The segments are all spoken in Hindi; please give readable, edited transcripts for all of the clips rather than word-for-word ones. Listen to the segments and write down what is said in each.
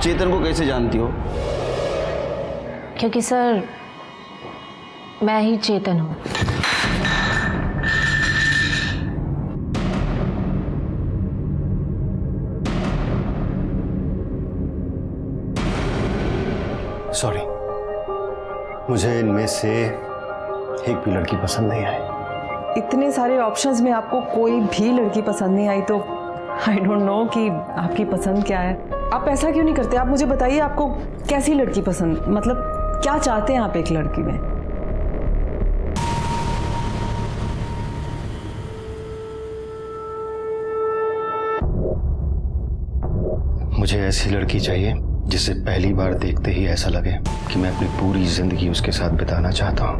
चेतन को कैसे जानती हो? क्योंकि सर मैं ही चेतन हूँ। सॉरी, मुझे इनमें से एक भी लड़की पसंद नहीं आई। इतने सारे ऑप्शंस में आपको कोई भी लड़की पसंद नहीं आई तो आई डोंट नो कि आपकी पसंद क्या है। आप ऐसा क्यों नहीं करते? आप मुझे बताइए, आपको कैसी लड़की पसंद, मतलब क्या चाहते हैं आप एक लड़की में? मुझे ऐसी लड़की चाहिए जिसे पहली बार देखते ही ऐसा लगे कि मैं अपनी पूरी जिंदगी उसके साथ बिताना चाहता हूं।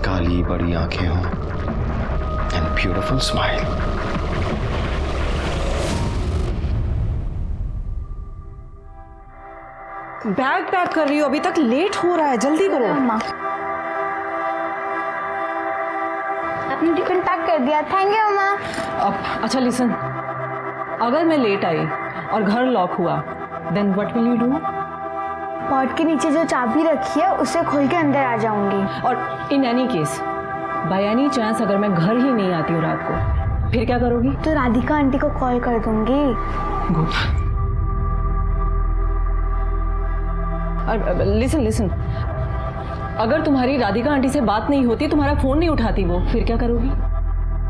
काली बड़ी आंखें हों and beautiful smile. Bag pack कर रही हो, अभी तक लेट हो रहा है, जल्दी करो। आपने टिफिन पैक कर दिया, थैंक यू मम्मा। अब अच्छा लिसन, अगर मैं लेट आई और घर लॉक हुआ then what will you do? Pot के नीचे जो चाबी रखी है उसे खोल के अंदर आ जाऊंगी। और in any case, by any chance अगर मैं घर ही नहीं आती हूँ रात को, फिर क्या करोगी? तो राधिका आंटी को कॉल कर दूंगी। गुड। लिसन लिसन, अगर तुम्हारी राधिका आंटी से बात नहीं होती, तुम्हारा फोन नहीं उठाती वो, फिर क्या करोगी?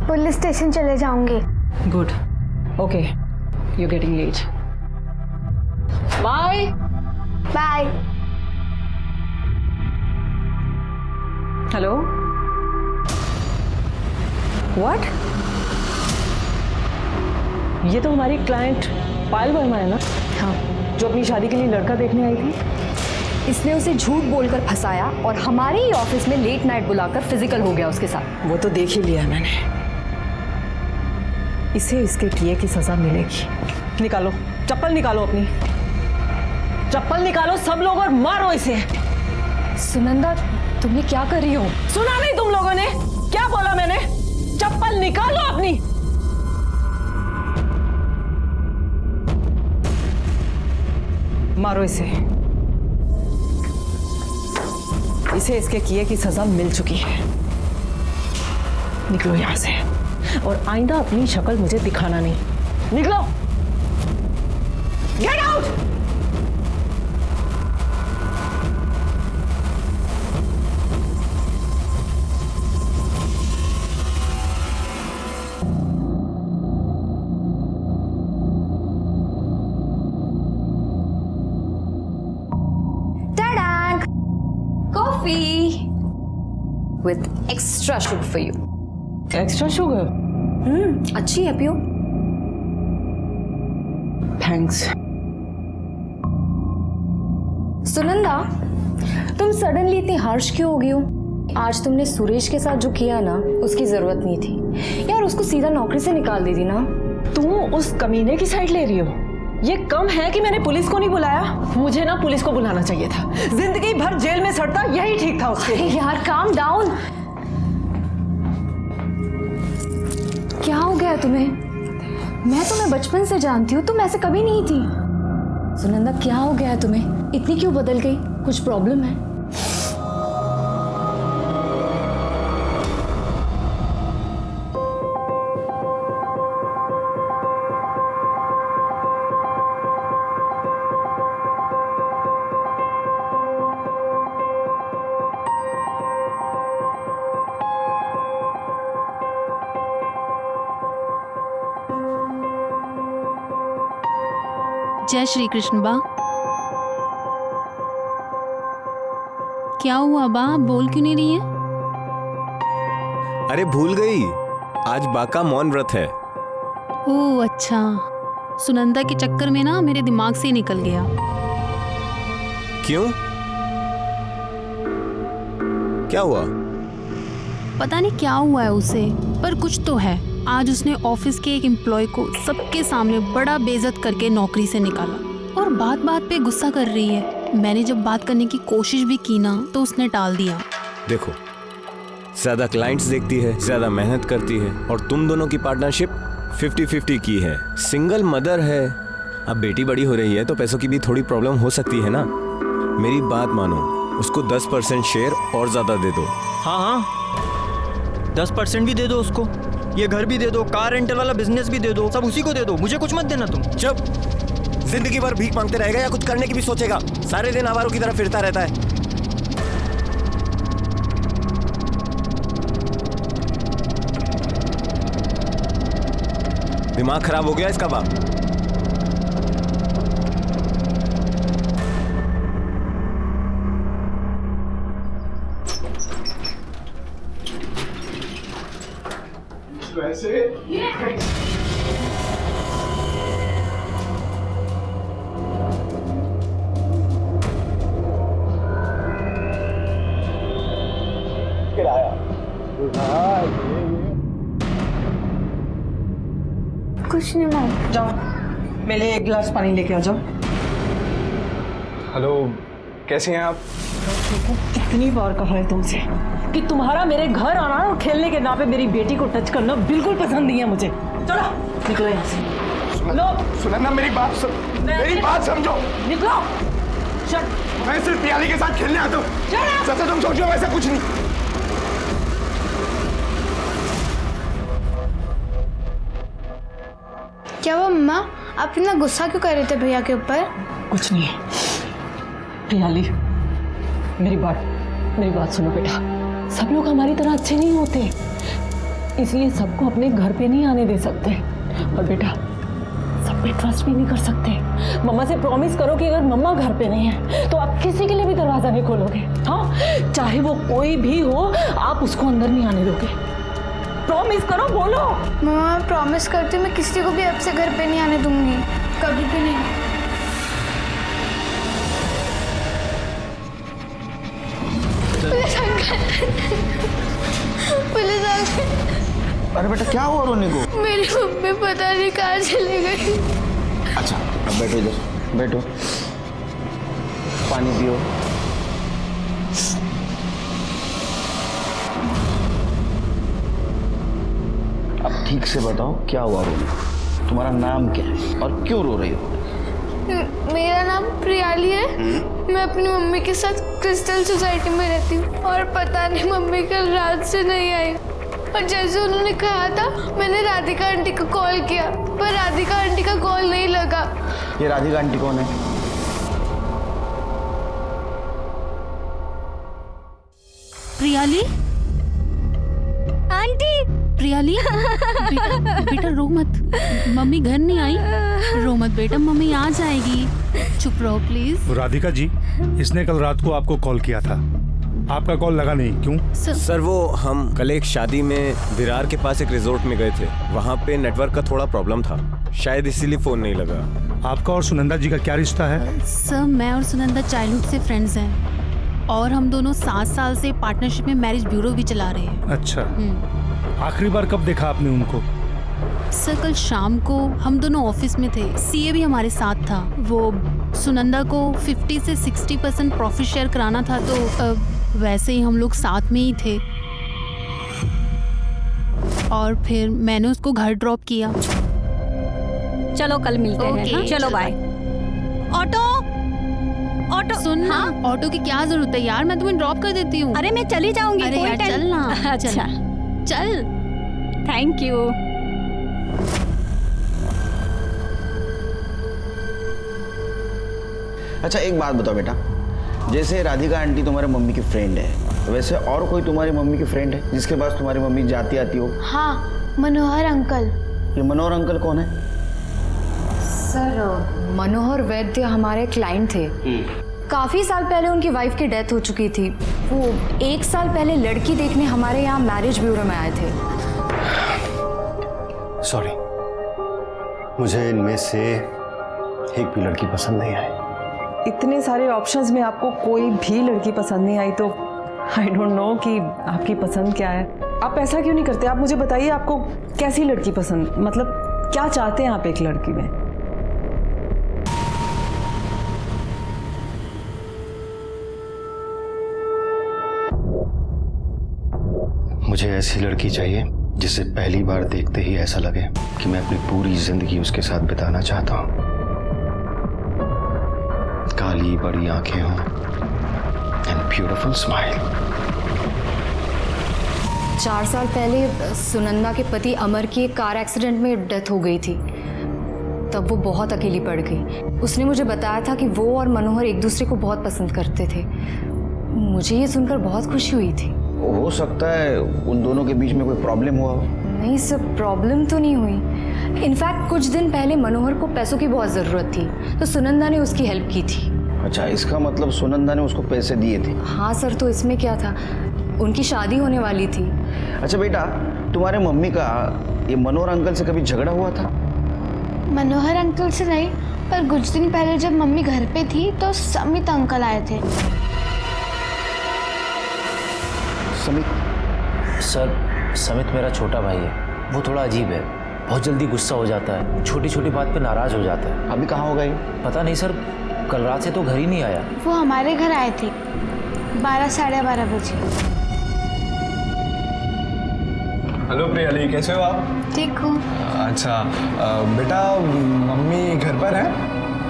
पुलिस स्टेशन चले जाऊंगी। Good, okay, you getting late, bye bye. Hello, what? ये तो हमारी क्लाइंट पायल वर्मा है ना? हाँ, जो अपनी शादी के लिए लड़का देखने आई थी। इसने उसे झूठ बोलकर फंसाया और हमारे ही ऑफिस में लेट नाइट बुलाकर फिजिकल हो गया उसके साथ। वो तो देख ही लिया मैंने। इसे इसके किए की सजा मिलेगी। निकालो चप्पल, निकालो अपनी चप्पल निकालो सब लोग और मारो इसे। सुनंदा, तुम ये क्या कर रही हो? सुना नहीं तुम लोगों ने क्या बोला मैंने? चप्पल निकालो अपनी। मारो इसे। इसे इसके किए की सजा मिल चुकी है। निकलो यहां से और आइंदा अपनी शक्ल मुझे दिखाना नहीं। निकलो, get out. Coffee with extra sugar for you. Extra sugar? अच्छी है, पियो। थैंक्स। सुनंदा, तुम सडनली इतनी हार्श क्यों हो गई हो? आज तुमने सुरेश के साथ जो किया ना, उसकी जरूरत नहीं थी यार। उसको सीधा नौकरी से निकाल दी थी ना। तुम उस कमीने की साइड ले रही हो? ये कम है कि मैंने पुलिस को नहीं बुलाया? मुझे ना पुलिस को बुलाना चाहिए था। जिंदगी भर जेल में सड़ता यही ठीक था उसके लिए। यार काम डाउन। क्या हो गया तुम्हें? मैं तुम्हें बचपन से जानती हूँ, तुम ऐसे कभी नहीं थी। सुनंदा, क्या हो गया तुम्हें? इतनी क्यों बदल गई? कुछ प्रॉब्लम है? जय श्री कृष्ण बा। क्या हुआ बा, बोल क्यों नहीं रही है? अरे भूल गई, आज बा का मौन व्रत है। ओह अच्छा, सुनंदा के चक्कर में ना मेरे दिमाग से ही निकल गया। क्यों, क्या हुआ? पता नहीं क्या हुआ है उसे, पर कुछ तो है। आज उसने ऑफिस के एक एम्प्लॉय को सबके सामने बड़ा बेइज्जत करके नौकरी से निकाला और बात बात पे गुस्सा कर रही है। मैंने जब बात करने की कोशिश भी की ना तो उसने टाल दिया। देखो, ज्यादा क्लाइंट्स देखती है, ज्यादा मेहनत करती है और तुम दोनों की पार्टनरशिप 50-50 की है। सिंगल मदर है अब बेटी बड़ी हो रही है तो पैसों की भी थोड़ी प्रॉब्लम हो सकती है ना। मेरी बात मानो, उसको 10% शेयर और ज्यादा दे दो। हाँ हाँ 10% भी दे दो उसको, ये घर भी दे दो, कार रेंटल वाला बिजनेस भी दे दो, सब उसी को दे दो, मुझे कुछ मत देना तुम। चुप। जिंदगी भर भीख मांगते रहेगा या कुछ करने की भी सोचेगा? सारे दिन आवारों की तरह फिरता रहता है। दिमाग खराब हो गया इसका बाप। कुछ नहीं मम्मी। जाओ मेरे लिए एक गिलास पानी लेके आ जाओ। हेलो, कैसे हैं आप? कितनी बार कहा है तुमसे कि तुम्हारा मेरे घर आना और खेलने के नाम पे मेरी बेटी को टच करना बिल्कुल पसंद नहीं है मुझे। चलो निकलो यहाँ से। लो सुनंदा, मेरी बात समझो। निकलो। चल मैं सिर्फ पियाली के साथ खेलने आता हूँ। सच तुम सोचो वैसा कुछ नहीं। क्या हुआ मम्मा, आप इतना गुस्सा क्यों कर रहे थे भैया के ऊपर? कुछ नहीं है पियाली, मेरी बात सुनो बेटा। सब लोग हमारी तरह अच्छे नहीं होते, इसलिए सबको अपने घर पे नहीं आने दे सकते। और बेटा सब पे ट्रस्ट भी नहीं कर सकते। मम्मा से प्रॉमिस करो कि अगर मम्मा घर पे नहीं है तो आप किसी के लिए भी दरवाजा नहीं खोलोगे। हाँ, चाहे वो कोई भी हो, आप उसको अंदर नहीं आने दोगे। प्रॉमिस करो, बोलो। मम्मा मैं प्रॉमिस करती हूँ, मैं किसी को भी अब से घर पे नहीं आने दूंगी, कभी भी नहीं। पुलिस आ गई। अरे बेटा क्या हुआ रोने को? मेरी मम्मी पता नहीं कहाँ चली गई। अच्छा अब बैठो, इधर बैठो, पानी पियो। अब ठीक से बताओ क्या हुआ रोने को? तुम्हारा नाम क्या है और क्यों रो रही हो? मेरा नाम प्रियाली है। मैं अपनी मम्मी के साथ क्रिस्टल सोसाइटी में रहती हूँ और पता नहीं मम्मी कल रात से नहीं आई। और जैसे उन्होंने कहा था मैंने राधिका आंटी को कॉल किया, पर राधिका आंटी का कॉल नहीं लगा। ये राधिका आंटी कौन है? प्रियाली, आंटी। प्रियाली बेटा रो मत, मम्मी घर नहीं आई। रो मत बेटा, मम्मी आ जाएगी, चुप रहो प्लीज। राधिका जी, इसने कल रात को आपको कॉल किया था, आपका कॉल लगा नहीं, क्यों? सर वो हम कल एक शादी में विरार के पास एक रिजॉर्ट में गए थे, वहाँ पे नेटवर्क का थोड़ा प्रॉब्लम था, शायद इसीलिए फोन नहीं लगा। आपका और सुनंदा जी का क्या रिश्ता है? सर मैं और सुनंदा चाइल्डहुड से फ्रेंड्स हैं और हम दोनों 7 साल से पार्टनरशिप में मैरिज ब्यूरो भी चला रहे हैं। अच्छा, आखिरी बार कब देखा आपने उनको? सर कल शाम को हम दोनों ऑफिस में थे, सीए भी हमारे साथ था। वो सुनंदा को 50 से 60% प्रॉफिट शेयर कराना था, तो वैसे ही हम लोग साथ में ही थे और फिर मैंने उसको घर ड्रॉप किया। चलो कल मिलते हैं। ओके, हाँ? चलो बाय। ऑटो सुन ना, ऑटो की क्या जरूरत है यार, मैं तुम्हें ड्रॉप कर देती हूँ। अरे मैं चली जाऊंगी। अरे यार चल ना। अच्छा चल। Thank you. अच्छा एक बात बताओ बेटा, जैसे राधिका आंटी तुम्हारे मम्मी की फ्रेंड है, वैसे और कोई तुम्हारी मम्मी की फ्रेंड है जिसके पास तुम्हारी मम्मी जाती आती हो? हाँ, मनोहर अंकल। ये मनोहर अंकल कौन है? सर मनोहर वैद्य हमारे क्लाइंट थे। काफ़ी साल पहले उनकी वाइफ की डेथ हो चुकी थी। वो 1 साल पहले लड़की देखने हमारे यहाँ मैरिज ब्यूरो में आए थे। सॉरी, मुझे इनमें से एक भी लड़की पसंद नहीं आई। इतने सारे ऑप्शंस में आपको कोई भी लड़की पसंद नहीं आई तो आई डोंट नो कि आपकी पसंद क्या है। आप ऐसा क्यों नहीं करते? आप मुझे बताइए आपको कैसी लड़की पसंद, मतलब क्या चाहते हैं आप एक लड़की में? मुझे ऐसी लड़की चाहिए जिसे पहली बार देखते ही ऐसा लगे कि मैं अपनी पूरी जिंदगी उसके साथ बिताना चाहता हूँ। बड़ी बड़ी आंखें हों एंड ब्यूटीफुल स्माइल। 4 साल पहले सुनंदा के पति अमर की एक कार एक्सीडेंट में डेथ हो गई थी। तब वो बहुत अकेली पड़ गई। उसने मुझे बताया था कि वो और मनोहर एक दूसरे को बहुत पसंद करते थे। मुझे ये सुनकर बहुत खुशी हुई थी। हो सकता है उन दोनों के बीच में कोई प्रॉब्लम हुआ हो। नहीं सर, प्रॉब्लम तो नहीं हुई। इनफैक्ट कुछ दिन पहले मनोहर को पैसों की बहुत ज़रूरत थी, तो सुनंदा ने उसकी हेल्प की थी। अच्छा, इसका मतलब सुनंदा ने उसको पैसे दिए थे? हाँ सर, तो इसमें क्या था, उनकी शादी होने वाली थी। अच्छा बेटा, तुम्हारे मम्मी का ये मनोहर अंकल से कभी झगड़ा हुआ था? मनोहर अंकल से नहीं, पर कुछ दिन पहले जब मम्मी घर पे थी तो समित अंकल आए थे। समित? सर, समित मेरा छोटा भाई है। वो थोड़ा अजीब है, बहुत जल्दी गुस्सा हो जाता है, छोटी छोटी बात पे नाराज हो जाता है। अभी कहाँ होगा ये? पता नहीं सर, कल रात से तो घर ही नहीं आया। वो हमारे घर आए थे 12 साढ़े 12 बजे। हेलो प्रियाली, कैसे हो आप? ठीक हूँ। अच्छा बेटा, मम्मी घर पर है?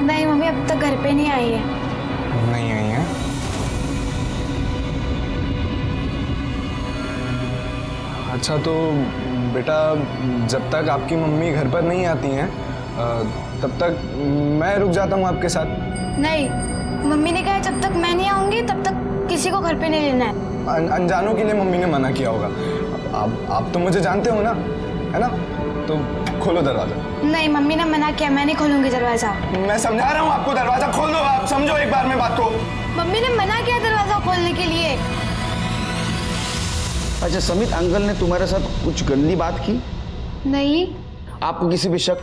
नहीं, मम्मी अब तक घर पे नहीं आई है। नहीं आई है? अच्छा, तो बेटा जब तक आपकी मम्मी घर पर नहीं आती हैं तब तक मैं रुक जाता हूँ आपके साथ। नहीं, मम्मी ने कहा जब तक मैं नहीं आऊंगी तब तक किसी को घर पे नहीं लेना है। अनजानों के लिए मम्मी ने मना किया होगा। आप तो मुझे जानते हो ना, है ना? तो खोलो दरवाजा। नहीं, मम्मी ने मना किया, मैं नहीं खोलूंगी दरवाजा। मैं समझा रहा हूँ आपको, दरवाजा खोल दो। आप समझो एक बार में बात को। मम्मी ने मना किया दरवाजा खोलने के लिए। अच्छा, समित अंकल ने तुम्हारे साथ कुछ गंदी बात की? नहीं। आपको किसी पे शक?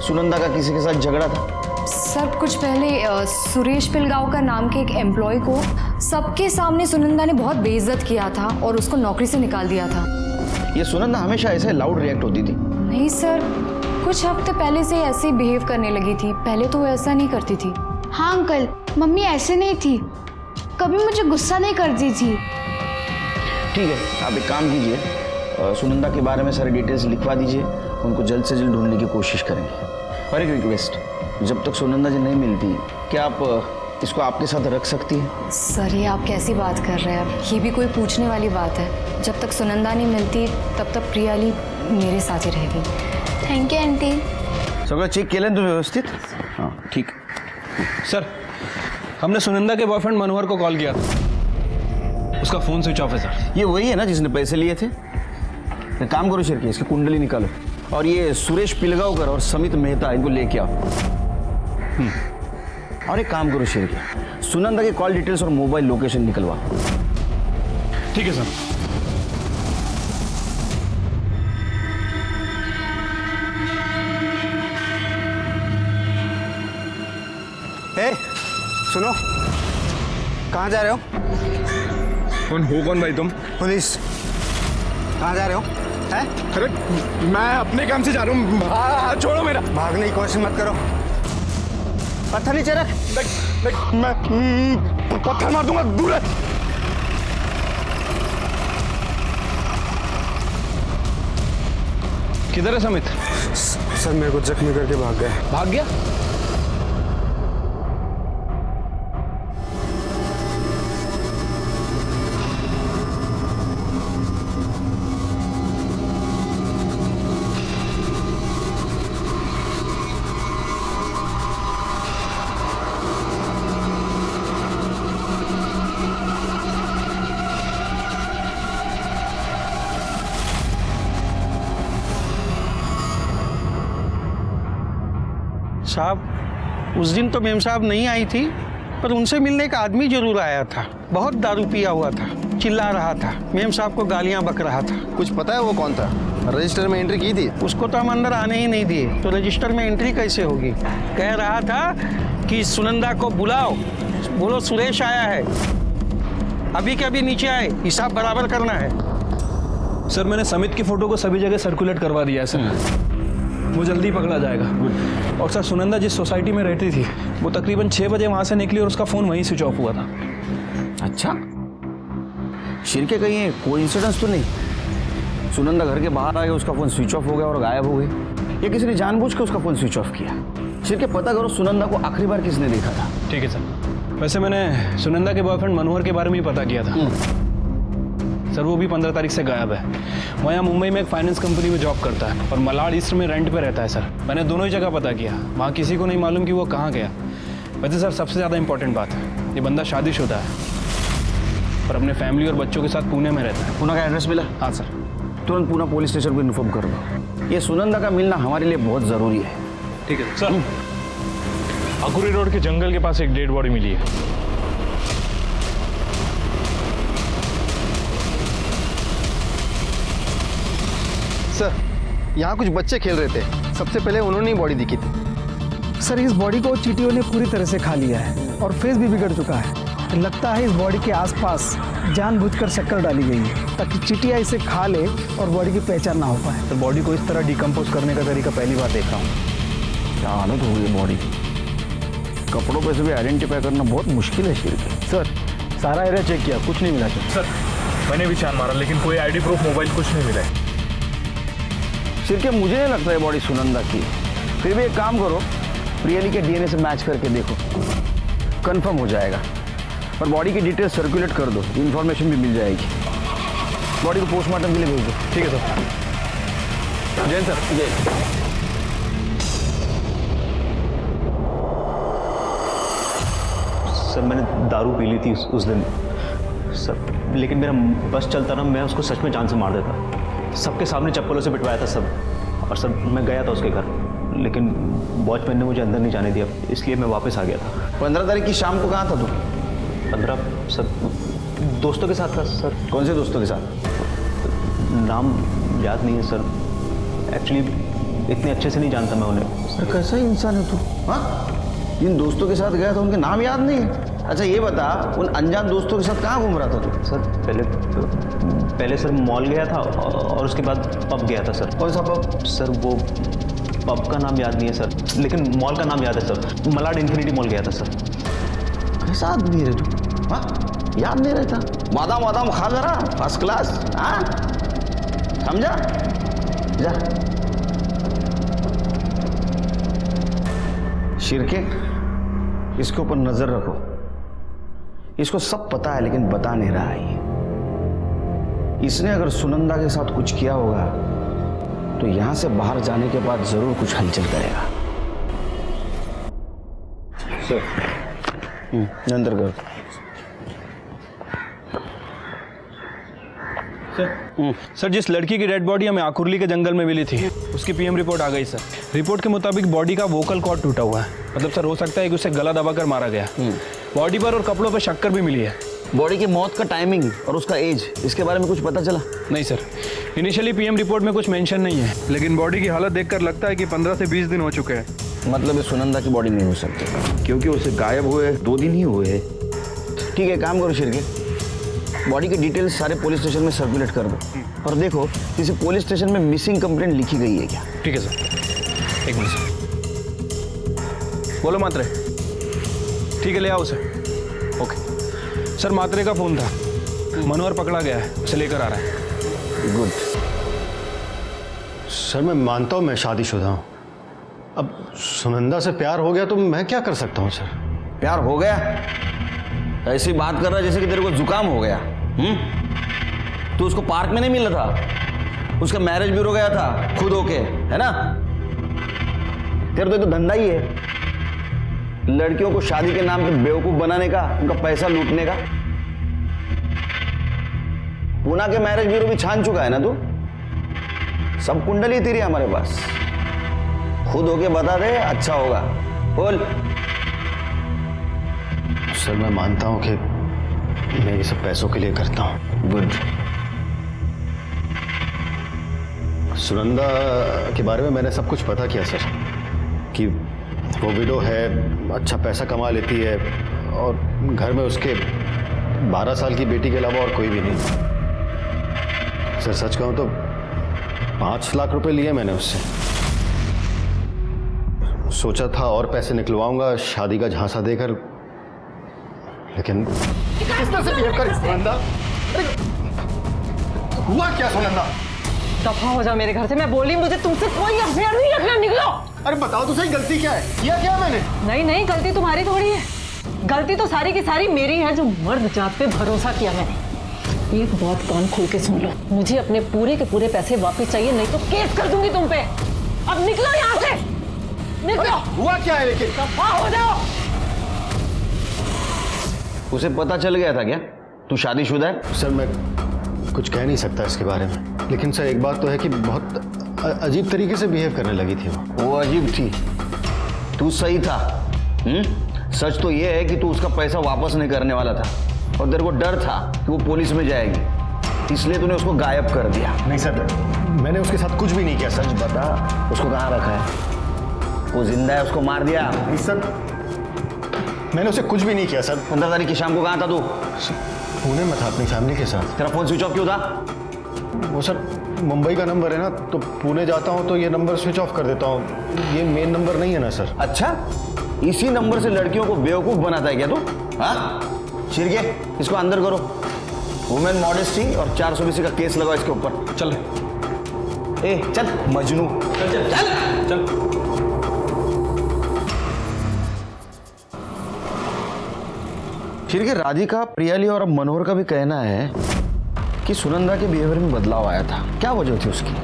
सुनंदा का किसी के साथ झगड़ा था? सर, कुछ पहले सुरेश पिलगांवकर नाम के एक एम्प्लॉय को सबके सामने सुनंदा ने बहुत बेइज्जत किया था और उसको नौकरी से निकाल दिया था। ये सुनंदा हमेशा ऐसे लाउड रिएक्ट होती थी? नहीं सर, कुछ हफ्ते पहले से ऐसे ही बिहेव करने लगी थी। पहले तो वो ऐसा नहीं करती थी। हाँ अंकल, मम्मी ऐसे नहीं थी, कभी मुझे गुस्सा नहीं करती थी। ठीक है, आप एक काम कीजिए, सुनंदा के बारे में सारी डिटेल्स लिखवा दीजिए, उनको जल्द से जल्द ढूंढने की कोशिश करेंगे। और एक रिक्वेस्ट, जब तक सुनंदा जी नहीं मिलती, क्या आप इसको आपके साथ रख सकती हैं? सर, ये आप कैसी बात कर रहे हैं? ये भी कोई पूछने वाली बात है? जब तक सुनंदा नहीं मिलती तब तक प्रियाली मेरे साथ ही रहेगी। Thank you aunty. सगळं चेक केलं ना तुम्ही व्यवस्थित? हाँ ठीक। सर, हमने सुनंदा के बॉयफ्रेंड मनोहर को कॉल किया था, उसका फोन स्विच ऑफ है सर। ये वही है ना जिसने पैसे लिए थे? एक काम करो शिरके, इसकी कुंडली निकालो और ये सुरेश पिलगांवकर और समित मेहता इनको लेके आओ। और एक काम करो शिरके, सुनंदा के कॉल डिटेल्स और मोबाइल लोकेशन निकलवा। ठीक है सर। ए, सुनो, कहाँ जा रहे हो? कौन भाई तुम? पुलिस। कहाँ जा रहे हो? हैं? अरे मैं अपने काम से जा रहा हूँ, छोड़ो मेरा। भागने की कोशिश मत करो। पत्थर नीचे रख। देख, मैं पत्थर मार दूंगा, दूर है। किधर है समित? सर, मेरे को जख्मी करके भाग गए। भाग गया? साहब, उस दिन तो मेम साहब नहीं आई थी, पर उनसे मिलने एक आदमी जरूर आया था। बहुत दारू पिया हुआ था, चिल्ला रहा था, मेम साहब को गालियां बक रहा था। कुछ पता है वो कौन था? रजिस्टर में एंट्री की थी? उसको तो हम अंदर आने ही नहीं दिए, तो रजिस्टर में एंट्री कैसे होगी? कह रहा था कि सुनंदा को बुलाओ, बोलो सुरेश आया है, अभी के अभी नीचे आए, हिसाब बराबर करना है। सर, मैंने समित की फोटो को सभी जगह सर्कुलेट करवा दिया है सर, वो जल्दी पकड़ा जाएगा। और सर, सुनंदा जिस सोसाइटी में रहती थी वो तकरीबन 6 बजे वहाँ से निकली और उसका फ़ोन वहीं स्विच ऑफ हुआ था। अच्छा, शिरके कहीं कोइंसिडेंस तो नहीं? सुनंदा घर के बाहर आ गया, उसका फ़ोन स्विच ऑफ हो गया और गायब हो गई, या किसी ने जानबूझ के उसका फ़ोन स्विच ऑफ किया? शिरके पता करो सुनंदा को आखिरी बार किसने देखा था। ठीक है सर। वैसे मैंने सुनंदा के बॉयफ्रेंड मनोहर के बारे में ही पता किया था सर। वो भी 15 तारीख से गायब है। वो यहाँ मुंबई में एक फाइनेंस कंपनी में जॉब करता है और मलाड ईस्ट में रेंट पे रहता है सर। मैंने दोनों ही जगह पता किया, वहाँ किसी को नहीं मालूम कि वो कहाँ गया। वैसे सर सबसे ज़्यादा इंपॉर्टेंट बात है, ये बंदा शादीशुदा है और अपने फैमिली और बच्चों के साथ पुणे में रहता है। पुणे का एड्रेस मिला? हाँ सर। तुरंत पुणे पुलिस स्टेशन को इन्फॉर्म कर दो। ये सुनंदा का मिलना हमारे लिए बहुत ज़रूरी है। ठीक है सर। अकुरी रोड के जंगल के पास एक डेड बॉडी मिली है। सर, यहाँ कुछ बच्चे खेल रहे थे, सबसे पहले उन्होंने ही बॉडी दिखी थी। सर, इस बॉडी को चींटियों ने पूरी तरह से खा लिया है और फेस भी बिगड़ चुका है। लगता है इस बॉडी के आसपास जानबूझकर शक्कर डाली गई है ताकि चींटियाँ इसे खा ले और बॉडी की पहचान ना हो पाए। तो बॉडी को इस तरह डिकम्पोज करने का तरीका पहली बार देख रहा हूँ। क्या हालत हो गई बॉडी की। कपड़ों पे से भी आइडेंटिफाई करना बहुत मुश्किल है शिरके। सर, सारा एरिया चेक किया, कुछ नहीं मिला सर। मैंने भी छान मारा लेकिन कोई आईडी प्रूफ, मोबाइल कुछ नहीं मिला है। शिरके मुझे नहीं लगता है बॉडी सुनंदा की। फिर भी एक काम करो, प्रियली के डीएनए से मैच करके देखो, कंफर्म हो जाएगा। और बॉडी की डिटेल्स सर्कुलेट कर दो, इन्फॉर्मेशन भी मिल जाएगी। बॉडी को पोस्टमार्टम के लिए भेज दो। ठीक है सर। जय सर। जय। सर मैंने दारू पी ली थी उस दिन सर, लेकिन मेरा बस चलता ना, मैं उसको सच में जान से मार देता। सबके सामने चप्पलों से पिटवाया था सब। और सर मैं गया था उसके घर, लेकिन वॉचमैन ने मुझे अंदर नहीं जाने दिया, इसलिए मैं वापस आ गया था। 15 तारीख की शाम को कहाँ था तू? 15 सर, दोस्तों के साथ था सर। कौन से दोस्तों के साथ? नाम याद नहीं है सर, एक्चुअली इतने अच्छे से नहीं जानता मैं उन्हें। सर कैसा इंसान है तू? हाँ, जिन दोस्तों के साथ गया था उनके नाम याद नहीं है? अच्छा ये बता, उन अनजान दोस्तों के साथ कहाँ घूम रहा था तू? सर पहले सर मॉल गया था और उसके बाद पब गया था सर। कौन सा पब? सर वो पब का नाम याद नहीं है सर, लेकिन मॉल का नाम याद है सर। मलाड इन्फिनिटी मॉल गया था सर। कैसा आदमी है तू? हाँ, याद नहीं रहता? बादाम वादाम खा जरा, फर्स्ट क्लास। हाँ, समझा? जा। शिरके, इसके ऊपर नजर रखो। इसको सब पता है लेकिन बता नहीं रहा है ये। इसने अगर सुनंदा के साथ कुछ किया होगा तो यहां से बाहर जाने के बाद जरूर कुछ हलचल करेगा। सर अंदर कर। सर जिस लड़की की डेड बॉडी हमें आकुर्ली के जंगल में मिली थी, उसकी पीएम रिपोर्ट आ गई सर। रिपोर्ट के मुताबिक बॉडी का वोकल कॉर्ड टूटा हुआ है। मतलब सर हो सकता है कि उसे गला दबाकर मारा गया। बॉडी पर और कपड़ों पर शक्कर भी मिली है। बॉडी की मौत का टाइमिंग और उसका एज, इसके बारे में कुछ पता चला? नहीं सर, इनिशियली पीएम रिपोर्ट में कुछ मेंशन नहीं है, लेकिन बॉडी की हालत देखकर लगता है कि 15 से 20 दिन हो चुके हैं। मतलब ये सुनंदा की बॉडी नहीं हो सकती क्योंकि उसे गायब हुए 2 दिन ही हुए हैं। ठीक है, काम करो शिरके, बॉडी की डिटेल्स सारे पुलिस स्टेशन में सर्कुलेट कर दो और देखो किसी पुलिस स्टेशन में मिसिंग कंप्लेंट लिखी गई है क्या। ठीक है सर, एक मिनट सर। बोलो मात्रे। ठीक है, ले आओ उसे। ओके सर, मात्रे का फोन था, मनोहर पकड़ा गया है, उसे लेकर आ रहा है। गुड सर, मैं मानता हूँ मैं शादीशुदा हूँ। अब सुनंदा से प्यार हो गया तो मैं क्या कर सकता हूँ सर? प्यार हो गया? ऐसी बात कर रहा है जैसे कि तेरे को जुकाम हो गया। तू उसको पार्क में नहीं मिला था, उसका मैरिज ब्यूरो गया था खुद होके, है ना? तेरा तो धंधा ही है लड़कियों को शादी के नाम पे बेवकूफ बनाने का, उनका पैसा लूटने का। पूना के मैरिज ब्यूरो भी छान चुका है ना तू? सब कुंडली तेरी हमारे पास, खुद होके बता दे, अच्छा होगा। बोल। सर मैं मानता हूँ कि मैं ये सब पैसों के लिए करता हूँ। गुड। सुनंदा के बारे में मैंने सब कुछ पता किया सर, कि वो विडो है, अच्छा पैसा कमा लेती है और घर में उसके 12 साल की बेटी के अलावा और कोई भी नहीं। सर सच कहूँ तो 5 लाख रुपए लिए मैंने उससे। सोचा था और पैसे निकलवाऊंगा शादी का झांसा देकर, लेकिन किस तरह से बिहेव कर सुनंदा? हुआ क्या सुनंदा? दफा हो जा मेरे घर से, मैं बोली मुझे तुमसे कोई अफेयर नहीं रखना, निकलो। अरे बताओ तो सही, गलती क्या है? किया क्या मैंने? नहीं नहीं, गलती तुम्हारी थोड़ी है। गलती तो सारी की सारी मेरी है, जो मर्द जात पे भरोसा किया मैंने। एक बात कान खोल के सुन लो, मुझे अपने पूरे के पूरे पैसे वापस चाहिए, नहीं तो केस कर दूंगी तुम पे। अब निकलो यहाँ से, निकलो। हुआ क्या है लेकिन? दफा हो जाओ। उसे पता चल गया था क्या तू शादीशुदा है? सर मैं कुछ कह नहीं सकता इसके बारे में, लेकिन सर एक बात तो है कि बहुत अजीब तरीके से बिहेव करने लगी थी वो अजीब थी, तू सही था। सच तो ये है कि तू उसका पैसा वापस नहीं करने वाला था और तेरे को डर था कि वो पुलिस में जाएगी, इसलिए तूने उसको गायब कर दिया। नहीं सर, मैंने उसके साथ कुछ भी नहीं किया। सच बता, उसको कहाँ रखा है? वो जिंदा है, उसको मार दिया? नहीं सर, मैंने उसे कुछ भी नहीं किया सर। 15 तारीख की शाम को कहाँ था तू? पुणे में था अपनी फैमिली के साथ। तेरा फोन स्विच ऑफ क्यों था? वो सर मुंबई का नंबर है ना, तो पुणे जाता हूँ तो ये नंबर स्विच ऑफ कर देता हूँ, ये मेन नंबर नहीं है ना सर। अच्छा, इसी नंबर से लड़कियों को बेवकूफ बनाता है क्या तू? हाँ, शिरके इसको अंदर करो। वुमेन मॉडेस्टी और 420 का केस लगाओ इसके ऊपर। चल ए चल मजनू, चल चल चल चल। शिरके, राधिका, प्रियाली और अब मनोहर का भी कहना है कि सुनंदा के बिहेवियर में बदलाव आया था। क्या वजह थी उसकी?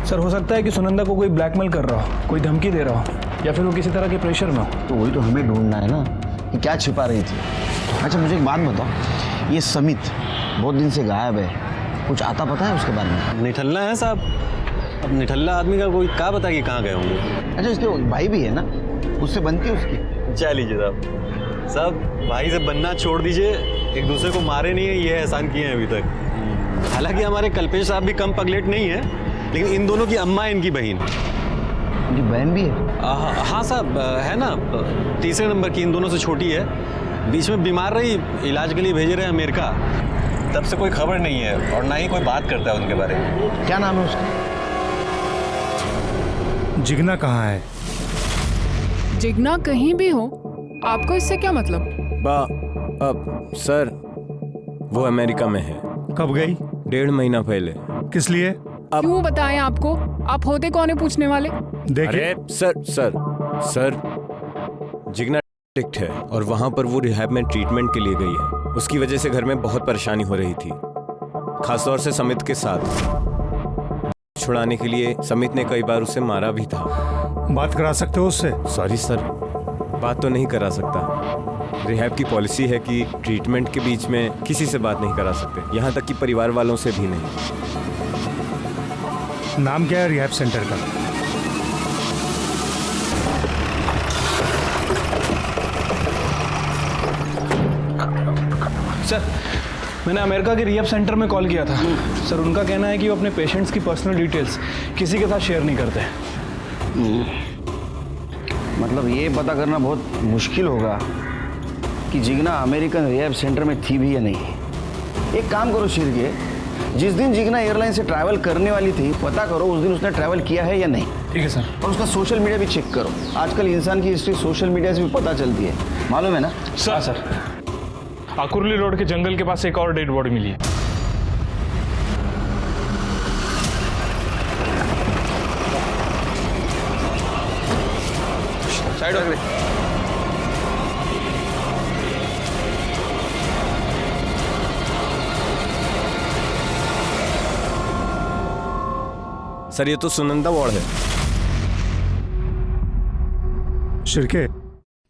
सर हो सकता है कि सुनंदा को कोई ब्लैकमेल कर रहा हो, कोई धमकी दे रहा हो, या फिर वो किसी तरह के प्रेशर में हो। तो वही तो हमें ढूंढना है ना कि क्या छिपा रही थी। अच्छा मुझे एक बात बताओ, ये समित बहुत दिन से गायब है, कुछ आता पता है उसके बारे में? निठल्ला है साहब, अब निठल्ला आदमी का कोई क्या पता कि कहाँ गए होंगे। अच्छा, इसके भाई भी है ना, उससे बनती है उसकी? चाह लीजिए साहब, सब भाई से बनना छोड़ दीजिए, एक दूसरे को मारे नहीं है, ये एहसान किए हैं अभी तक। हालांकि हमारे कल्पेश साहब भी कम पगलेट नहीं है, लेकिन इन दोनों की अम्मा इनकी बहन। इनकी बहन भी है? हाँ साहब, है ना, तीसरे नंबर की, इन दोनों से छोटी है, बीच में बीमार रही, इलाज के लिए भेजे रहे अमेरिका, तब से कोई खबर नहीं है और ना ही कोई बात करता है उनके बारे में। क्या नाम है उसका? जिगना कहाँ है? जिगना कहीं भी हो, आपको इससे क्या मतलब? सर वो अमेरिका में है। कब गई? 1.5 महीना पहले। किस लिए? क्यों बताएं आपको? आप होते कौन है पूछने वाले? देखिए सर जिगना एडिक्ट है और वहां पर वो रिहैब में ट्रीटमेंट के लिए गई है। उसकी वजह से घर में बहुत परेशानी हो रही थी, खासतौर से समित के साथ। छुड़ाने के लिए समित ने कई बार उसे मारा भी था। बात करा सकते हो उससे? सॉरी सर, बात तो नहीं करा सकता। रिहैब की पॉलिसी है कि ट्रीटमेंट के बीच में किसी से बात नहीं करा सकते, यहाँ तक कि परिवार वालों से भी नहीं। नाम क्या है रिहैब सेंटर का? सर मैंने अमेरिका के रिहैब सेंटर में कॉल किया था। सर उनका कहना है कि वो अपने पेशेंट्स की पर्सनल डिटेल्स किसी के साथ शेयर नहीं करते। मतलब ये पता करना बहुत मुश्किल होगा कि जिगना अमेरिकन रिहैब सेंटर में थी भी या नहीं। एक काम करो शिरके, जिस दिन जिगना एयरलाइन से ट्रैवल करने वाली थी पता करो उस दिन उसने ट्रैवल किया है या नहीं। ठीक है सर। और उसका सोशल मीडिया भी चेक करो। आजकल इंसान की हिस्ट्री सोशल मीडिया से भी पता चलती है, मालूम है ना? सर आकुर्ली रोड के जंगल के पास एक और डेड बॉडी मिली है। साइड हो गई। सर ये तो सुनंदा वार्ड है। शिरके,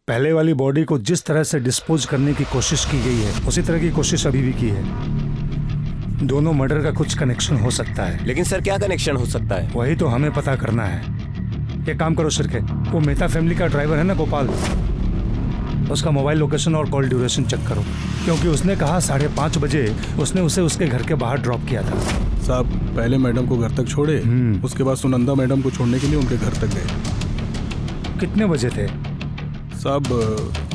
पहले वाली बॉडी को जिस तरह से डिस्पोज करने की कोशिश की गई है उसी तरह की कोशिश अभी भी की है। दोनों मर्डर का कुछ कनेक्शन हो सकता है। लेकिन सर क्या कनेक्शन हो सकता है? वही तो हमें पता करना है। एक काम करो शिरके, वो मेहता फैमिली का ड्राइवर है ना गोपाल, उसका मोबाइल लोकेशन और कॉल ड्यूरेशन चेक करो, क्योंकि उसने कहा 5:30 बजे उसने उसे उसके घर के बाहर ड्रॉप किया था। साहब पहले मैडम को घर तक छोड़े, उसके बाद सुनंदा मैडम को छोड़ने के लिए उनके घर तक गए। कितने बजे थे? साहब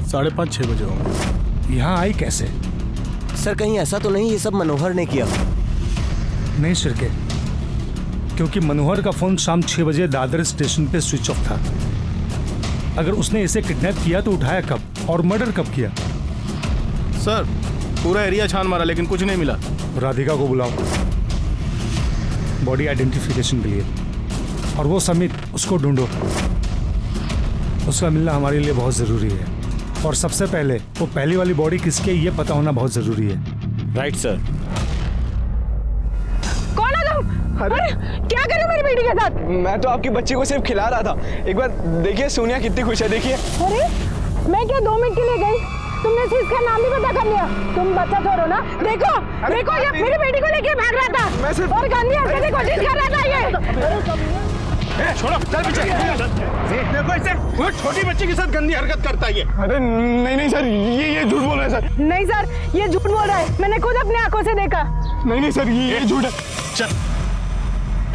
5:30-6 बजे होंगे। यहाँ आई कैसे? सर कहीं ऐसा तो नहीं ये सब मनोहर ने किया? नहीं शिरके, क्योंकि मनोहर का फोन शाम 6 बजे दादर स्टेशन पे स्विच ऑफ था। अगर उसने इसे किडनैप किया तो उठाया कब और मर्डर कब किया? सर पूरा एरिया छान मारा लेकिन कुछ नहीं मिला। राधिका को बुलाओ बॉडी आइडेंटिफिकेशन के लिए, और वो समित उसको ढूंढो, उसका मिलना हमारे लिए बहुत ज़रूरी है। और सबसे पहले वो पहली वाली बॉडी किसकी है ये पता होना बहुत जरूरी है। Right sir. कौन है तुम? अरे क्या कर रहे हो मेरी बेटी के साथ? मैं तो आपकी बच्ची को सिर्फ खिला रहा था। एक बार देखिए सोनिया कितनी खुश है, देखिए। अरे मैं क्या 2 मिनट के लिए गई, तुमने सिर्फ इसका नाम भी पता कर लिया। तुम बच्चा छोड़ो ना। देखो देखो ये मेरी बेटी को लेके भाग रहा था और गंदी हरकत की कोशिश कर रहा था ये। छोड़ो, चल पीछे। देखो इसे, वो छोटी बच्ची के साथ गंदी हरकत करता है ये। अरे नहीं सर, ये झूठ बोल रहा है सर। नहीं सर, ये झूठ बोल रहा है, मैंने खुद अपनी आंखों से देखा। नहीं सर, ये झूठ है। चल।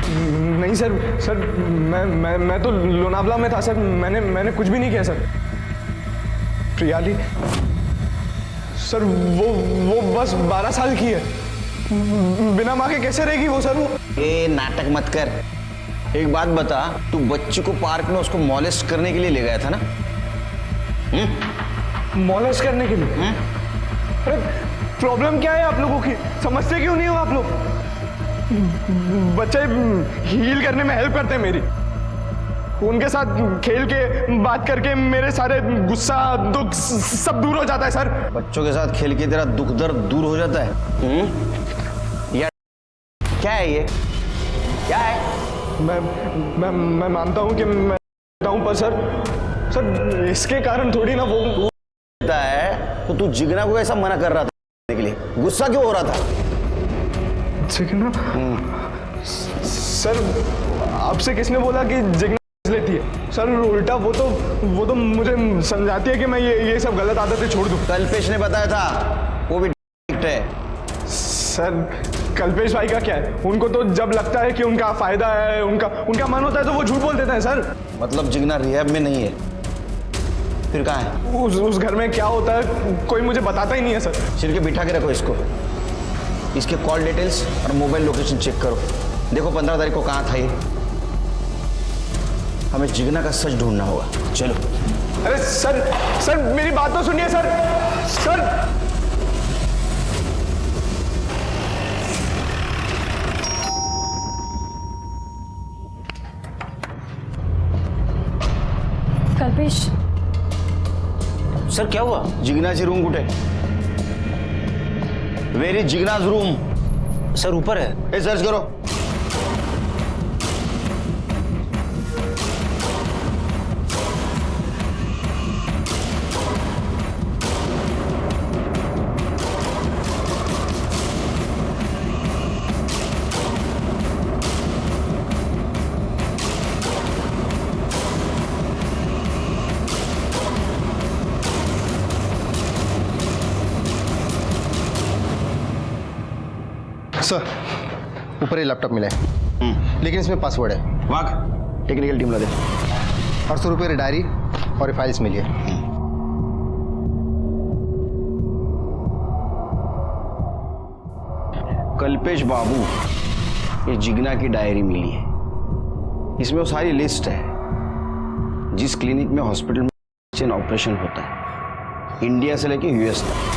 नहीं सर मैं तो लोनावला में था सर। मैंने कुछ भी नहीं किया सर। प्रियाली सर, वो बस 12 साल की है। बिना माँ के कैसे रहेगी वो सर? वो ए नाटक मत कर। एक बात बता, तू बच्ची को पार्क में उसको मॉलेस्ट करने के लिए ले गया था ना? मॉलेस्ट करने के लिए? अरे प्रॉब्लम क्या है आप लोगों की? समझते क्यों नहीं हो आप लोग? बच्चे हील करने में हेल्प करते हैं मेरी। उनके साथ खेल के बात करके मेरे सारे गुस्सा दुख सब दूर हो जाता है सर। बच्चों के साथ खेल के तेरा दुख दर्द दूर हो जाता है? यार क्या है ये? क्या है? मैं मानता हूँ कि मैं हूँ, पर सर इसके कारण थोड़ी ना वो होता है। तो तू जिगना को ऐसा मना कर रहा था के लिए, गुस्सा क्यों हो रहा था? जिगना? सर आपसे किसने बोला कि जिगना लेती है? सर उल्टा वो तो मुझे समझाती है कि मैं ये सब गलत आदतें छोड़ दूं। कल्पेश ने बताया था, वो भी है। सर कल्पेश भाई का क्या है? उनको तो जब लगता है कि उनका फायदा है, उनका मन होता है तो वो झूठ बोल देता है सर। मतलब जिगना रिहैब में नहीं है, फिर कहाँ है? उस घर में क्या होता है कोई मुझे बताता ही नहीं है सर। सिर के बिठा के रखो इसको, इसके कॉल डिटेल्स और मोबाइल लोकेशन चेक करो। देखो 15 तारीख को कहाँ था ये। हमें जिगना का सच ढूंढना होगा। चलो। अरे सर मेरी बात तो सुनिए सर। कल्पेश सर क्या हुआ? जिगनाची रूम कुठे? Where is Jigna's room? Sir ऊपर है। ए सर्च करो। सर ऊपर ही लैपटॉप मिला है, लेकिन इसमें पासवर्ड है। वाक टेक्निकल टीम ला दे। 800 रुपये डायरी और फाइल्स मिली है। कल्पेश बाबू, ये जिगना की डायरी मिली है। इसमें वो सारी लिस्ट है जिस क्लिनिक में हॉस्पिटल में ऑपरेशन होता है, इंडिया से लेके यूएस तक।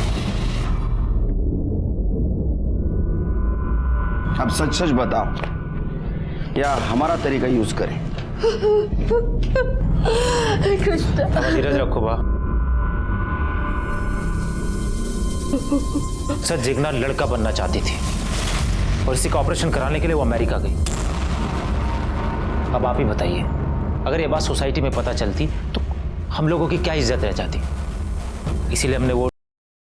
अब सच सच बताओ, या हमारा तरीका यूज करें? धीरज रखो बा। सर जिगना लड़का बनना चाहती थी और इसी का ऑपरेशन कराने के लिए वो अमेरिका गई। अब आप ही बताइए, अगर ये बात सोसाइटी में पता चलती तो हम लोगों की क्या इज्जत रह जाती। इसीलिए हमने वो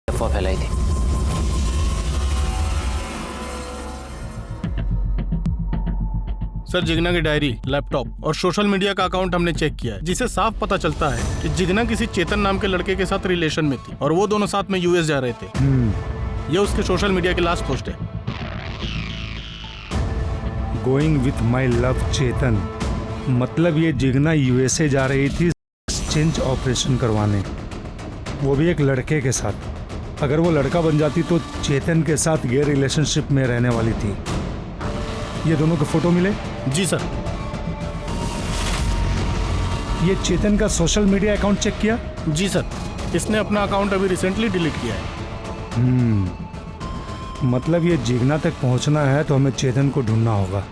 अफवाह फैलाई थी। सर जिगना की डायरी, लैपटॉप और सोशल मीडिया का अकाउंट हमने चेक किया है, जिसे साफ पता चलता है कि जिगना किसी चेतन नाम के लड़के के साथ रिलेशन में थी और वो दोनों साथ में यूएस जा रहे थे। ये उसके सोशल मीडिया की लास्ट पोस्ट है। गोइंग विथ माई लव चेतन, मतलब ये जिगना यूएसए जा रही थी एक्सचेंज ऑपरेशन करवाने, वो भी एक लड़के के साथ। अगर वो लड़का बन जाती तो चेतन के साथ गे रिलेशनशिप में रहने वाली थी। ये दोनों के फोटो मिले? जी सर। ये चेतन का सोशल मीडिया अकाउंट चेक किया? जी सर, इसने अपना अकाउंट अभी रिसेंटली डिलीट किया है। मतलब ये जिगना तक पहुंचना है तो हमें चेतन को ढूंढना होगा।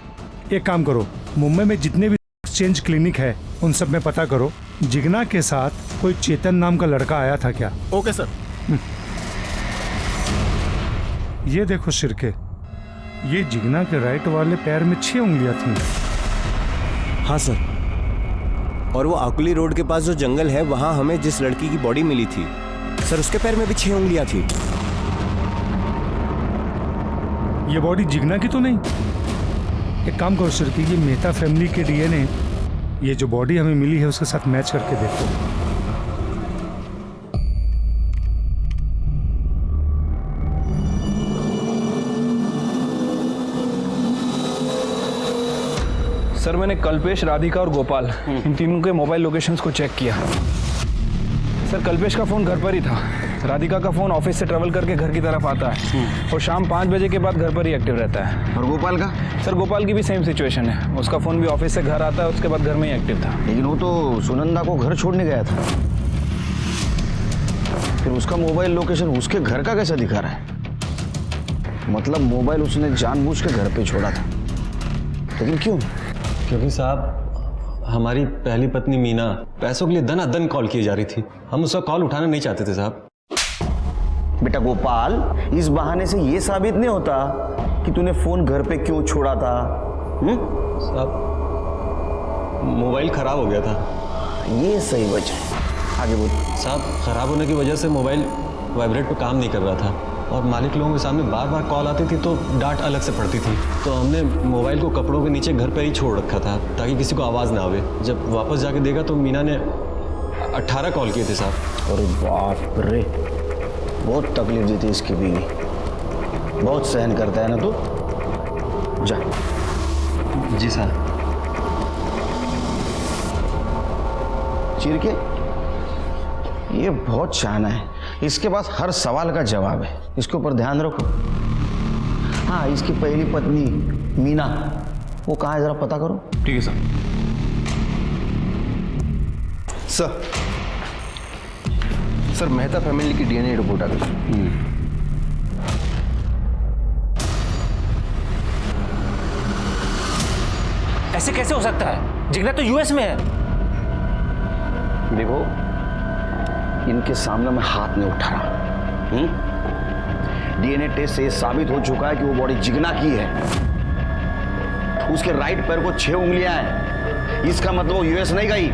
एक काम करो, मुंबई में जितने भी एक्सचेंज क्लिनिक है उन सब में पता करो जिग्ना के साथ कोई चेतन नाम का लड़का आया था क्या? Okay sir. ये देखो शिरके, ये जिग्ना के राइट वाले पैर में 6 उंगलियां थी। हाँ सर, और वो आकुली रोड के पास जो जंगल है वहां हमें जिस लड़की की बॉडी मिली थी सर, उसके पैर में भी 6 उंगलियां थी। ये बॉडी जिग्ना की तो नहीं? एक काम करो शिरके, ये मेहता फैमिली के डीएनए ये जो बॉडी हमें मिली है उसके साथ मैच करके देखो। सर मैंने कल्पेश, राधिका और गोपाल इन तीनों के मोबाइल लोकेशंस को चेक किया। सर कल्पेश का फ़ोन घर पर ही था, राधिका का फ़ोन ऑफिस से ट्रैवल करके घर की तरफ आता है और शाम 5 बजे के बाद घर पर ही एक्टिव रहता है। और गोपाल का? सर गोपाल की भी सेम सिचुएशन है, उसका फ़ोन भी ऑफिस से घर आता है, उसके बाद घर में ही एक्टिव था। लेकिन वो तो सुनंदा को घर छोड़ने गया था, फिर उसका मोबाइल लोकेशन उसके घर का कैसा दिखा रहा है? मतलब मोबाइल उसने जानबूझ के घर पे छोड़ा था, लेकिन क्यों? क्योंकि साहब हमारी पहली पत्नी मीना पैसों के लिए दनादन कॉल की जा रही थी, हम उसका कॉल उठाना नहीं चाहते थे साहब। बेटा गोपाल, इस बहाने से ये साबित नहीं होता कि तूने फोन घर पे क्यों छोड़ा था। साहब मोबाइल खराब हो गया था। ये सही वजह है, आगे बोल। साहब खराब होने की वजह से मोबाइल वाइब्रेट पे काम नहीं कर रहा था और मालिक लोगों के सामने बार बार कॉल आती थी तो डांट अलग से पड़ती थी, तो हमने मोबाइल को कपड़ों के नीचे घर पर ही छोड़ रखा था ताकि किसी को आवाज़ ना आवे। जब वापस जाके देखा तो मीना ने 18 कॉल किए थे साहब। अरे बाप रे, बहुत तकलीफ देती है इसकी बीवी, बहुत सहन करता है ना तू। जा। जी साहब। चिरके, ये बहुत शाना है, इसके पास हर सवाल का जवाब है, इसके ऊपर ध्यान रखो। हाँ, इसकी पहली पत्नी मीना, वो कहाँ है जरा पता करो। ठीक है सर। सर मेहता फैमिली की डीएनए रिपोर्ट आ गई। ऐसे कैसे हो सकता है? जिग्ना तो यूएस में है। देखो, इनके सामने मैं हाथ नहीं उठा रहा। डीएनए टेस्ट से साबित हो चुका है कि वो बॉडी जिग्ना की है। उसके राइट पैर को 6 उंगलियां हैं, इसका मतलब वो यूएस नहीं गई।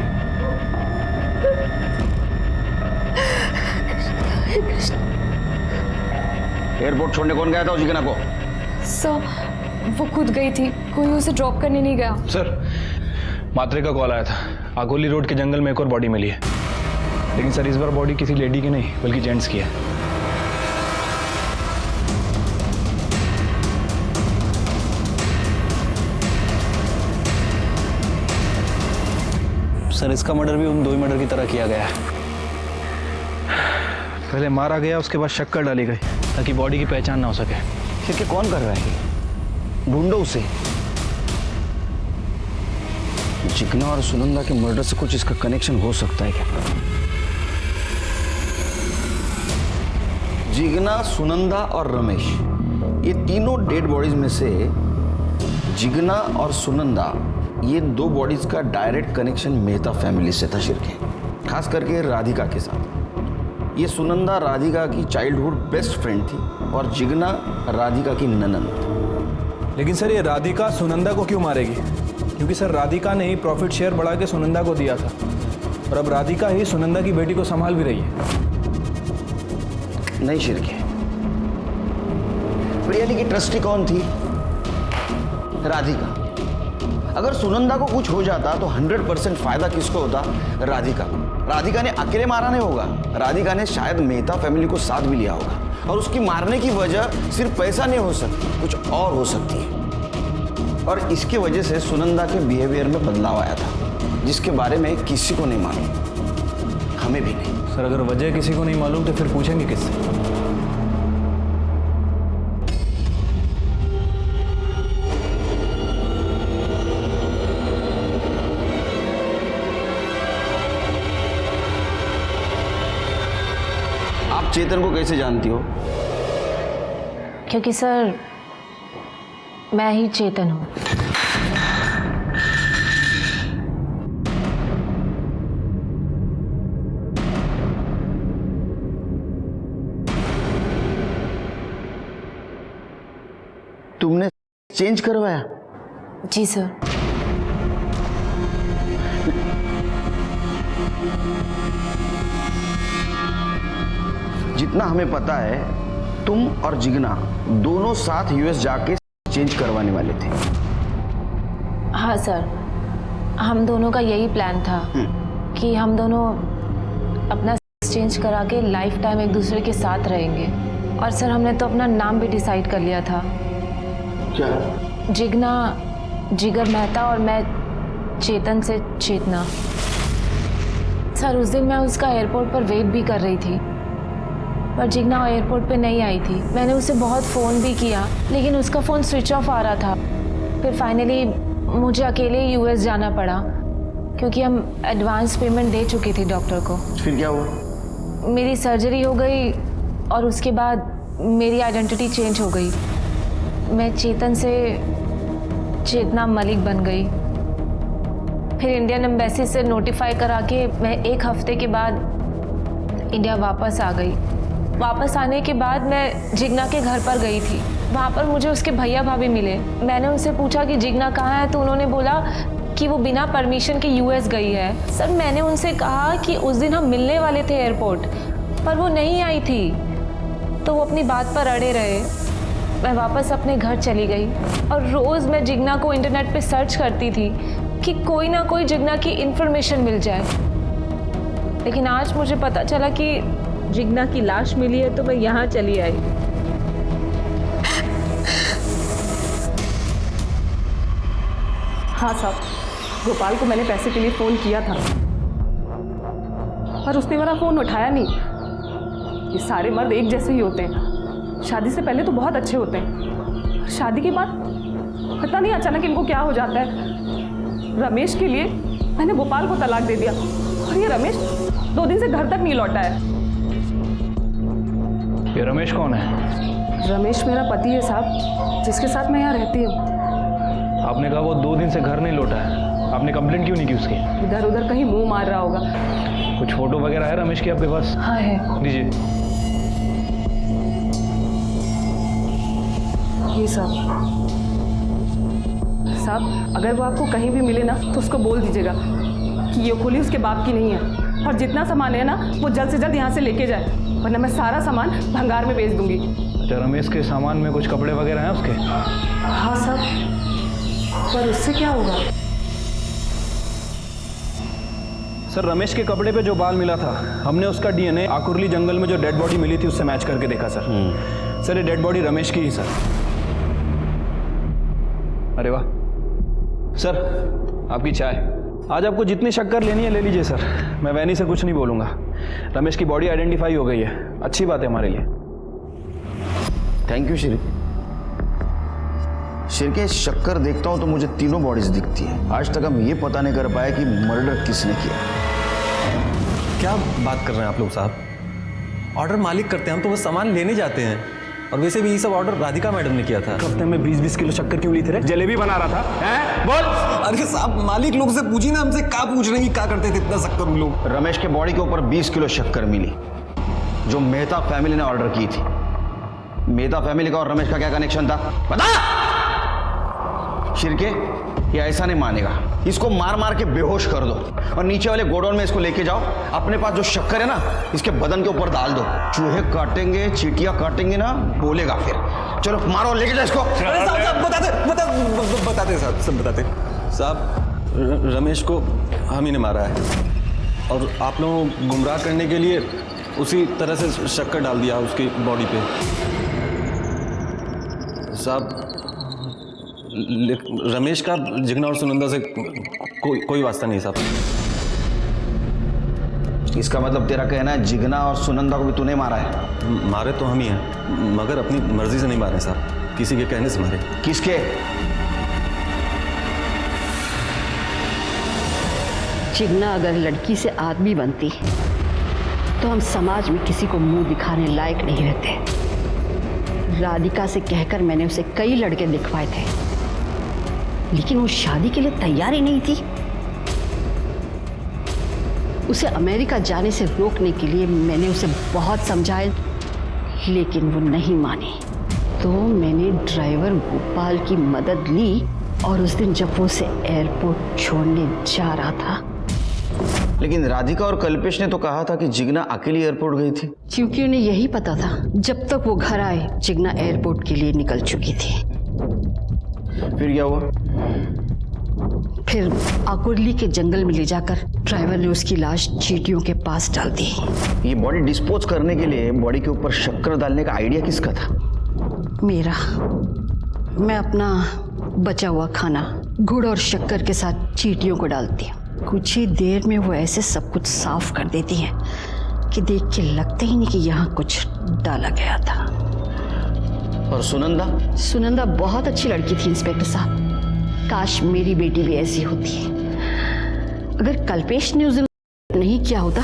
एयरपोर्ट छोड़ने कौन गया था उस जिग्ना को? सर वो खुद गई थी, कोई उसे ड्रॉप करने नहीं गया। सर मात्रे का कॉल आया था, आगोली रोड के जंगल में एक और बॉडी मिली है, लेकिन सर इस बार बॉडी किसी लेडी की नहीं बल्कि जेंट्स की है। सर इसका मर्डर भी उन 2 ही मर्डर की तरह किया गया है। पहले मारा गया, उसके बाद शक्कर डाली गई ताकि बॉडी की पहचान ना हो सके। फिर क्या कौन कर रहा है? ढूंढो उसे। जिग्ना और सुनंदा के मर्डर से कुछ इसका कनेक्शन हो सकता है क्या? जिग्ना, सुनंदा और रमेश, ये तीनों डेड बॉडीज में से जिग्ना और सुनंदा, ये 2 बॉडीज का डायरेक्ट कनेक्शन मेहता फैमिली से था शिरके, खास करके राधिका के साथ। ये सुनंदा राधिका की चाइल्डहुड बेस्ट फ्रेंड थी और जिग्ना राधिका की ननंद। लेकिन सर ये राधिका सुनंदा को क्यों मारेगी? क्योंकि सर राधिका ने ही प्रॉफिट शेयर बढ़ा के सुनंदा को दिया था और अब राधिका ही सुनंदा की बेटी को संभाल भी रही है। नहीं शिरके, प्रियाली की ट्रस्टी कौन थी? राधिका। अगर सुनंदा को कुछ हो जाता तो 100% फायदा किसको होता? राधिका को। राधिका ने अकेले मारा नहीं होगा, राधिका ने शायद मेहता फैमिली को साथ भी लिया होगा और उसकी मारने की वजह सिर्फ पैसा नहीं हो सकती, कुछ और हो सकती है। और इसकी वजह से सुनंदा के बिहेवियर में बदलाव आया था, जिसके बारे में किसी को नहीं मालूम, हमें भी नहीं। सर अगर वजह किसी को नहीं मालूम तो फिर पूछेंगे किससे? आप चेतन को कैसे जानती हो? क्योंकि सर मैं ही चेतन हूँ। तुमने चेंज करवाया? जी सर। जितना हमें पता है तुम और जिगना दोनों साथ यूएस जाके चेंज करवाने वाले थे। हाँ सर, हम दोनों का यही प्लान था कि हम दोनों अपना चेंज करा के लाइफ टाइम एक दूसरे के साथ रहेंगे। और सर हमने तो अपना नाम भी डिसाइड कर लिया था। क्या? जिगना जिगर मेहता और मैं चेतन से चेतना। सर उस दिन मैं उसका एयरपोर्ट पर वेट भी कर रही थी, पर जिगना एयरपोर्ट पे नहीं आई थी। मैंने उसे बहुत फ़ोन भी किया लेकिन उसका फ़ोन स्विच ऑफ आ रहा था। फिर फाइनली मुझे अकेले यूएस जाना पड़ा क्योंकि हम एडवांस पेमेंट दे चुके थे डॉक्टर को। फिर क्या हुआ? मेरी सर्जरी हो गई और उसके बाद मेरी आइडेंटिटी चेंज हो गई। मैं चेतन से चेतना मलिक बन गई। फिर इंडियन एम्बेसी से नोटिफाई करा के मैं 1 हफ्ते के बाद इंडिया वापस आ गई। वापस आने के बाद मैं जिगना के घर पर गई थी। वहाँ पर मुझे उसके भैया भाभी मिले। मैंने उनसे पूछा कि जिगना कहाँ है, तो उन्होंने बोला कि वो बिना परमिशन के यूएस गई है। सर मैंने उनसे कहा कि उस दिन हम मिलने वाले थे एयरपोर्ट पर वो नहीं आई थी, तो वो अपनी बात पर अड़े रहे। मैं वापस अपने घर चली गई और रोज़ मैं जिगना को इंटरनेट पे सर्च करती थी कि कोई ना कोई जिगना की इन्फॉर्मेशन मिल जाए। लेकिन आज मुझे पता चला कि जिगना की लाश मिली है, तो मैं यहाँ चली आई। हाँ साहब, गोपाल को मैंने पैसे के लिए फ़ोन किया था पर उसने मेरा फ़ोन उठाया नहीं। ये सारे मर्द एक जैसे ही होते हैं। शादी से पहले तो बहुत अच्छे होते हैं, शादी के बाद पता नहीं अचानक इनको क्या हो जाता है। रमेश के लिए मैंने गोपाल को तलाक दे दिया और ये रमेश 2 दिन से घर तक नहीं लौटा है। ये रमेश कौन है? रमेश मेरा पति है साहब, जिसके साथ मैं यहाँ रहती हूँ। आपने कहा वो 2 दिन से घर नहीं लौटा है, आपने कंप्लेंट क्यों नहीं की उसकी? इधर उधर कहीं मुंह मार रहा होगा। कुछ फोटो वगैरह है रमेश की आपके पास? हाँ है। दीजिए। ये साहब अगर वो आपको कहीं भी मिले ना तो उसको बोल दीजिएगा कि ये खोली उसके बाप की नहीं है और जितना सामान है ना वो जल्द से जल्द यहाँ से लेके जाए, वरना मैं सारा सामान भंगार में बेच दूंगी। अच्छा, रमेश के सामान में कुछ कपड़े वगैरह हैं उसके? हाँ साहब, पर उससे क्या होगा? सर रमेश के कपड़े पे जो बाल मिला था, हमने उसका डीएनए आकुरली जंगल में जो डेड बॉडी मिली थी उससे मैच करके देखा सर। सर ये डेड बॉडी रमेश की ही सर। अरे वाह सर, आपकी चाय। आज आपको जितनी शक्कर लेनी है ले लीजिए सर, मैं वैनी से कुछ नहीं बोलूँगा। रमेश की बॉडी आइडेंटिफाई हो गई है, अच्छी बात है हमारे लिए। Thank you Shri. शिरके शक्कर देखता हूँ तो मुझे तीनों बॉडीज दिखती है। आज तक हम ये पता नहीं कर पाए कि मर्डर किसने किया। क्या बात कर रहे हैं आप लोग साहब? ऑर्डर मालिक करते हैं, हम तो बस सामान लेने जाते हैं। और वैसे भी ये सब ऑर्डर राधिका मैडम ने किया था। हफ्ते में 20-20 किलो शक्कर क्यों ली थे? जलेबी बना रहा था हैं? बोल। अरे साहब मालिक लोग से पूछी ना, हमसे क्या पूछ रहे हैं, क्या करते थे इतना शक्कर लोग? रमेश के बॉडी के ऊपर 20 किलो शक्कर मिली जो मेहता फैमिली ने ऑर्डर की थी। मेहता फैमिली का और रमेश का क्या कनेक्शन था बता? शिरके ये ऐसा नहीं मानेगा, इसको मार मार के बेहोश कर दो और नीचे वाले गोडाउन में इसको लेके जाओ। अपने पास जो शक्कर है ना इसके बदन के ऊपर डाल दो। चूहे काटेंगे, चींटियां काटेंगे ना, बोलेगा फिर। चलो मारो, लेके जाओ इसको। बताते साहब, सब बताते साहब। रमेश को हम ही ने मारा है और आप लोगों को गुमराह करने के लिए उसी तरह से शक्कर डाल दिया उसकी बॉडी पे साहब। रमेश का जिगना और सुनंदा से कोई वास्ता नहीं साहब। इसका मतलब तेरा कहना है जिगना और सुनंदा को भी तूने मारा है? मारे तो हम ही हैं, मगर अपनी मर्जी से नहीं मारे साहब, किसी के कहने से मारे। किसके? जिगना अगर लड़की से आदमी बनती तो हम समाज में किसी को मुंह दिखाने लायक नहीं रहते। राधिका से कहकर मैंने उसे कई लड़के दिखवाए थे, लेकिन वो शादी के लिए तैयार ही नहीं थी। उसे अमेरिका जाने से रोकने के लिए मैंने उसे बहुत समझाया, लेकिन वो नहीं मानी। तो मैंने ड्राइवर गोपाल की मदद ली और उस दिन जब वो उसे एयरपोर्ट छोड़ने जा रहा था। लेकिन राधिका और कल्पेश ने तो कहा था कि जिग्ना अकेली एयरपोर्ट गई थी। क्योंकि उन्हें यही पता था जब तक वो घर आए जिग्ना एयरपोर्ट के लिए निकल चुकी थी। फिर क्या हुआ? फिर आकुर्ली के जंगल में ले जाकर ड्राइवर ने उसकी लाश चींटियों के पास डाल दी। ये बॉडी डिस्पोज करने के लिए बॉडी के ऊपर शक्कर डालने का आइडिया किसका था? मेरा। मैं अपना बचा हुआ खाना गुड़ और शक्कर के साथ चींटियों को डालती हूँ। कुछ ही देर में वो ऐसे सब कुछ साफ कर देती है कि देख के लगता ही नहीं कि यहाँ कुछ डाला गया था। और सुनंदा? सुनंदा बहुत अच्छी लड़की थी इंस्पेक्टर साहब। काश मेरी बेटी भी ऐसी होती। अगर कल्पेश ने उस दिन नहीं किया होता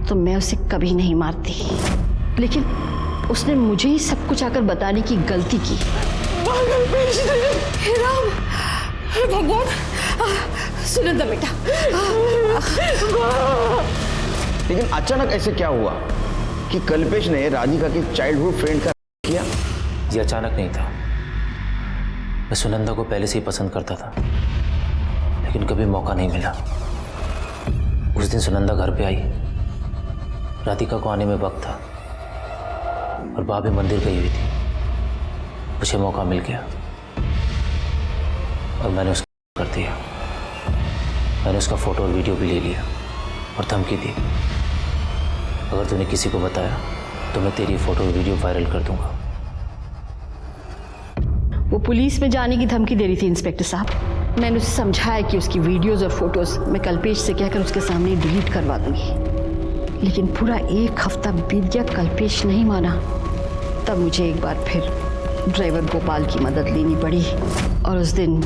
तो मैं उसे कभी नहीं मारती, लेकिन उसने मुझे ही सब कुछ आकर बताने की गलती की। हे राम, हे भगवान, सुनंदा बेटा। लेकिन अचानक ऐसे क्या हुआ कि कल्पेश ने राधिका के चाइल्डहुड फ्रेंड का किया? ये अचानक नहीं था। मैं सुनंदा को पहले से ही पसंद करता था, लेकिन कभी मौका नहीं मिला। उस दिन सुनंदा घर पे आई, राधिका को आने में वक्त था और भाभी मंदिर गई हुई थी। मुझे मौका मिल गया और मैंने उसको कर दिया। मैंने उसका फोटो और वीडियो भी ले लिया और धमकी दी, अगर तूने किसी को बताया तो मैं तेरी फोटो और वीडियो वायरल कर दूंगा। वो पुलिस में जाने की धमकी दे रही थी इंस्पेक्टर साहब। मैंने उसे समझाया कि उसकी वीडियोस और फोटोज मैं कल्पेश से कहकर उसके सामने डिलीट करवा दूंगी, लेकिन पूरा 1 हफ्ता बीत गया, कल्पेश नहीं माना। तब मुझे एक बार फिर ड्राइवर गोपाल की मदद लेनी पड़ी और उस दिन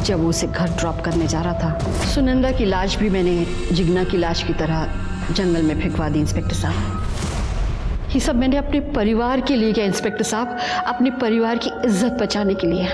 जब वो उसे घर ड्रॉप करने जा रहा था, सुनंदा की लाश भी मैंने जिग्ना की लाश की तरह जंगल में फेंकवा दी इंस्पेक्टर साहब। ये सब मैंने अपने परिवार के लिए किया इंस्पेक्टर साहब, अपने परिवार की इज्जत बचाने के लिए।